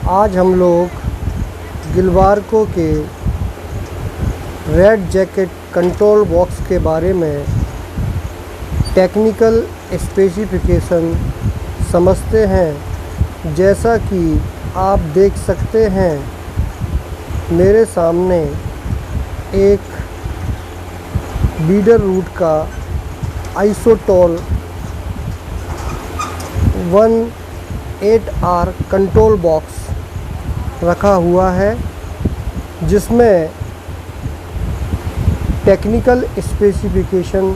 आज हम लोग गिलबार्को के रेड जैकेट कंट्रोल बॉक्स के बारे में टेक्निकल स्पेसिफिकेशन समझते हैं। जैसा कि आप देख सकते हैं मेरे सामने एक बीडर रूट का आइसोटोल 18R कंट्रोल बॉक्स रखा हुआ है, जिसमें टेक्निकल स्पेसिफिकेशन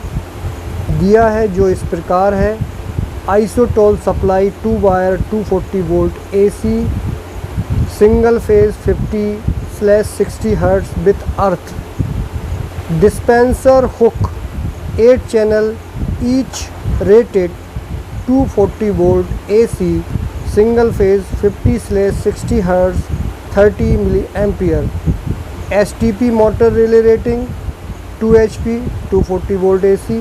दिया है जो इस प्रकार है। आइसोटोल supply 2 wire 240 volt AC single phase 50/60 hertz with earth dispenser hook 8 channel each rated 240 volt AC single phase 50/60 hertz 30 milli ampere STP motor relay rating 2 HP 240 volt AC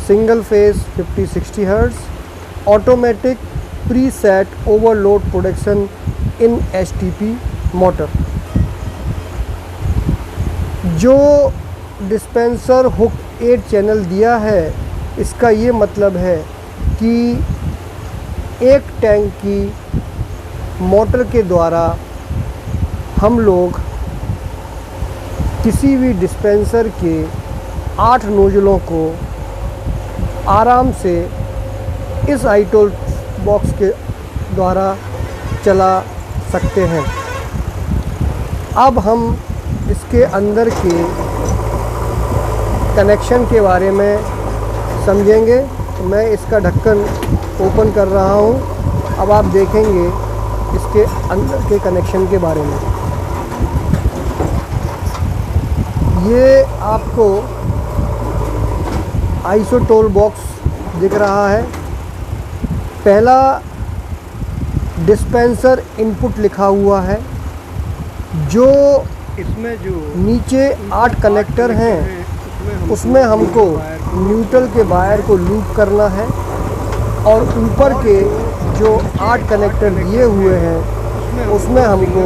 single phase 50/60 hertz automatic preset overload production in STP motor. जो dispenser hook 8 channel दिया है, इसका ये मतलब है कि एक tank की मोटर के द्वारा हम लोग किसी भी डिस्पेंसर के 8 नोजलों को आराम से इस आइसोटोल बॉक्स के द्वारा चला सकते हैं। अब हम इसके अंदर के कनेक्शन के बारे में समझेंगे। मैं इसका ढक्कन ओपन कर रहा हूं। अब आप देखेंगे इसके अंदर के कनेक्शन के बारे में। ये आपको आइसोटोल बॉक्स दिख रहा है। पहला डिस्पेंसर इनपुट लिखा हुआ है। जो इसमें जो नीचे 8 कनेक्टर हैं, उसमें हमको न्यूट्रल के वायर को लूप करना है और ऊपर के जो 8 कनेक्टर दिए हुए हैं उसमें हमको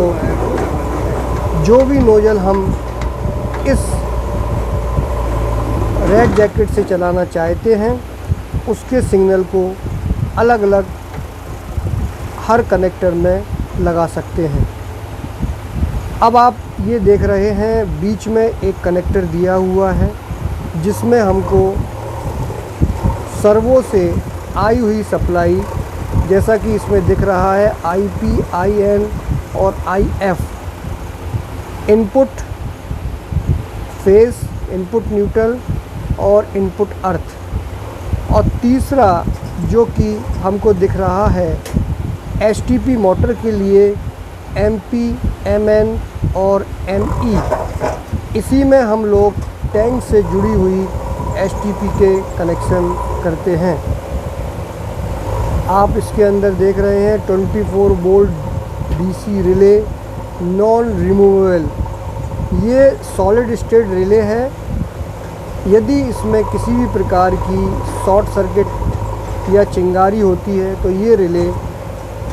जो भी नोजल हम इस रेड जैकेट से चलाना चाहते हैं उसके सिग्नल को अलग अलग हर कनेक्टर में लगा सकते हैं। अब आप ये देख रहे हैं बीच में एक कनेक्टर दिया हुआ है जिसमें हमको सर्वो से आई हुई सप्लाई, जैसा कि इसमें दिख रहा है IP, IN और IF, input face, input neutral और इनपुट अर्थ, और तीसरा जो कि हमको दिख रहा है STP मोटर के लिए MP, MN और ME। इसी में हम लोग टैंक से जुड़ी हुई STP के कनेक्शन करते हैं। आप इसके अंदर देख रहे हैं 24 volt DC relay non removable. ये सॉलिड स्टेट रिले है। यदि इसमें किसी भी प्रकार की शॉर्ट सर्किट या चिंगारी होती है तो ये रिले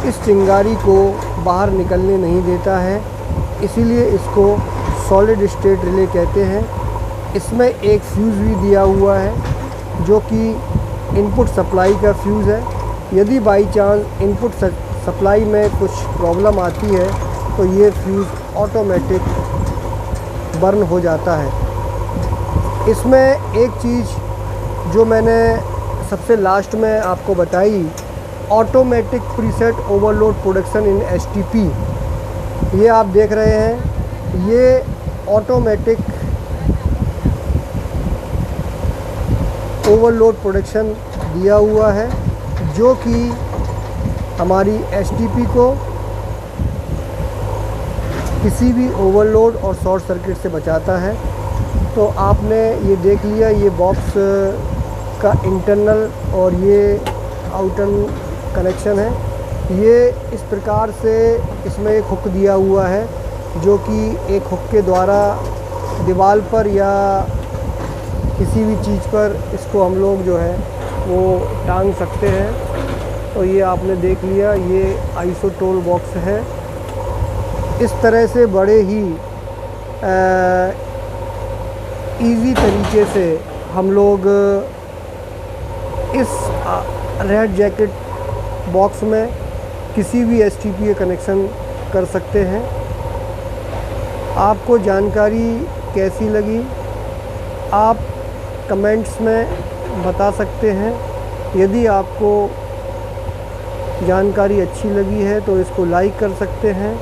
इस चिंगारी को बाहर निकलने नहीं देता है, इसीलिए इसको सॉलिड स्टेट रिले कहते हैं। इसमें एक फ्यूज़ भी दिया हुआ है जो कि इनपुट सप्लाई का फ्यूज़ है। यदि बाई चांस इनपुट सप्लाई में कुछ प्रॉब्लम आती है तो ये फ्यूज़ ऑटोमेटिक बर्न हो जाता है। इसमें एक चीज़ जो मैंने सबसे लास्ट में आपको बताई, automatic preset overload production in STP, ये आप देख रहे हैं। ये ऑटोमेटिक ओवरलोड प्रोडक्शन दिया हुआ है जो कि हमारी STP को किसी भी ओवरलोड और शॉर्ट सर्किट से बचाता है। तो आपने ये देख लिया, ये बॉक्स का इंटरनल और ये आउटर कनेक्शन है। ये इस प्रकार से इसमें एक हुक दिया हुआ है जो कि एक हुक के द्वारा दीवार पर या किसी भी चीज़ पर इसको हम लोग जो है वो टांग सकते हैं। तो ये आपने देख लिया, ये आइसोटोल बॉक्स है इस तरह से बड़े ही इजी तरीके से हम लोग इस रेड जैकेट बॉक्स में किसी भी STPA कनेक्शन कर सकते हैं। आपको जानकारी कैसी लगी आप कमेंट्स में बता सकते हैं। यदि आपको जानकारी अच्छी लगी है तो इसको लाइक कर सकते हैं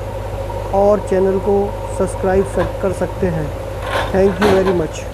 और चैनल को सब्सक्राइब कर सकते हैं। Thank you very much.